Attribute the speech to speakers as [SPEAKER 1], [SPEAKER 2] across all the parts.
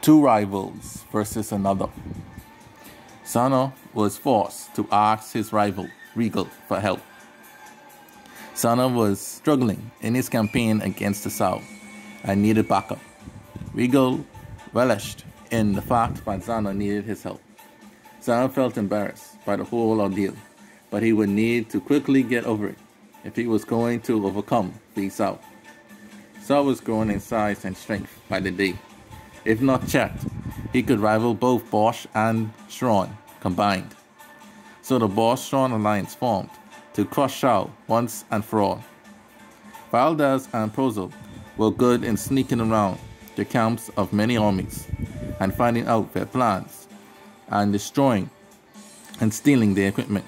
[SPEAKER 1] Two rivals versus another. Xana was forced to ask his rival, Regal, for help. Xana was struggling in his campaign against the South and needed backup. Regal relished in the fact that Xana needed his help. Xana felt embarrassed by the whole ordeal, but he would need to quickly get over it if he was going to overcome the South. South was growing in size and strength by the day. If not checked, he could rival both Bosch and Strachan combined. So the Bosch-Strachan alliance formed to crush Shaw once and for all. Valdez and Prozel were good in sneaking around the camps of many armies and finding out their plans and destroying and stealing their equipment.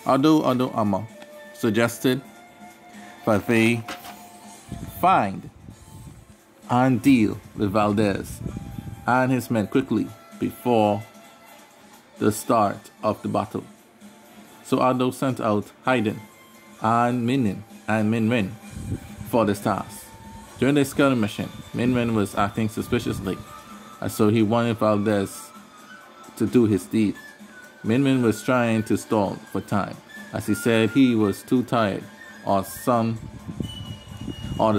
[SPEAKER 1] Ado Amma suggested that they find and deal with Valdez and his men quickly before the start of the battle. So Ado sent out Haydn and Minin and Minwen for this task. During the scouting mission, Minwen was acting suspiciously, and so he wanted Valdez to do his deed. Minwen was trying to stall for time, as he said he was too tired or the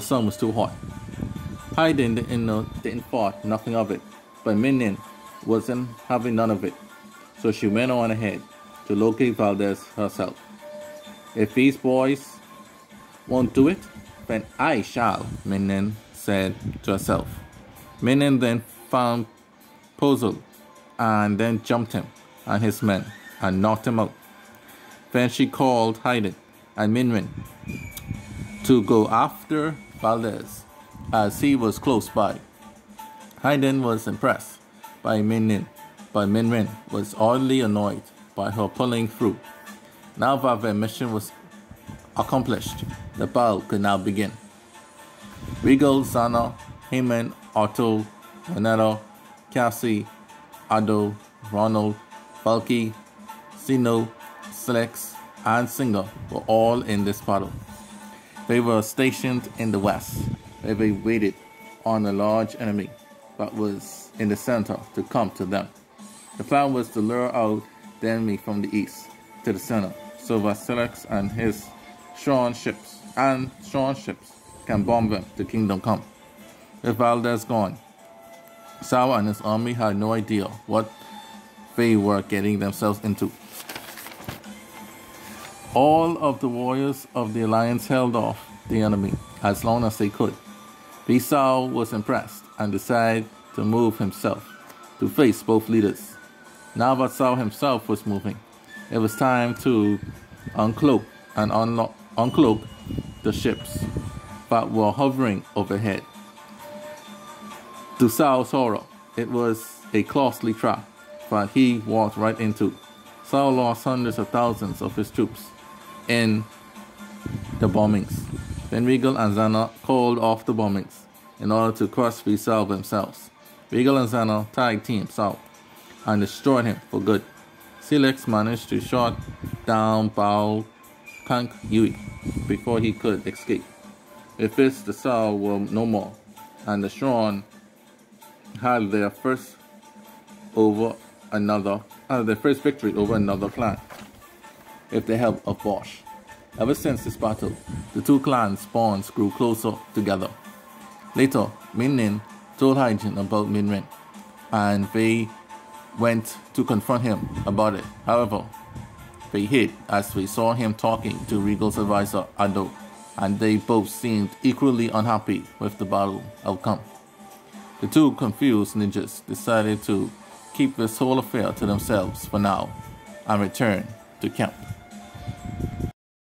[SPEAKER 1] sun was too hot. Haydn didn't thought nothing of it, but Minin wasn't having none of it, so she went on ahead to locate Valdez herself. If these boys won't do it, then I shall, Minin said to herself. Minin then found Prozel and then jumped him and his men and knocked him out. Then she called Haydn and Minwen to go after Valdez as he was close by. Haydn was impressed by Minin, but Minwen was oddly annoyed by her pulling through. Now that their mission was accomplished, the battle could now begin. Regal, Xana, Heyman, Otto, Renata, Cassie, Ado, Ronald, Valky, Sino, Slex, and Singer were all in this battle. They were stationed in the west, where they waited on a large enemy that was in the center to come to them. The plan was to lure out the enemy from the east to the center, so that Slex and his Strachan ships can bomb them to Kingdom Come. With Valdez gone, Sao and his army had no idea what they were getting themselves into. All of the warriors of the alliance held off the enemy as long as they could. Sao was impressed and decided to move himself to face both leaders. Now that Sao himself was moving, it was time to uncloak and uncloak the ships that were hovering overhead. To Sao's horror, it was a costly trap that he walked right into. Sao lost hundreds of thousands of his troops in the bombings. Then Regal and Xana called off the bombings in order to crush Sao themselves. Regal and Xana tag teamed Sao and destroyed him for good. Silex managed to shot down Bao Kank Yui before he could escape. With this, the Sao were no more, and the Strachan had their first victory over another clan with the help of Bosch. Ever since this battle, the two clans' bonds grew closer together. Later, Minin told Haijin about Minwen, and they went to confront him about it. However, they hid as they saw him talking to Regal's advisor Ado, and they both seemed equally unhappy with the battle outcome. The two confused ninjas decided to keep this whole affair to themselves for now and return to camp.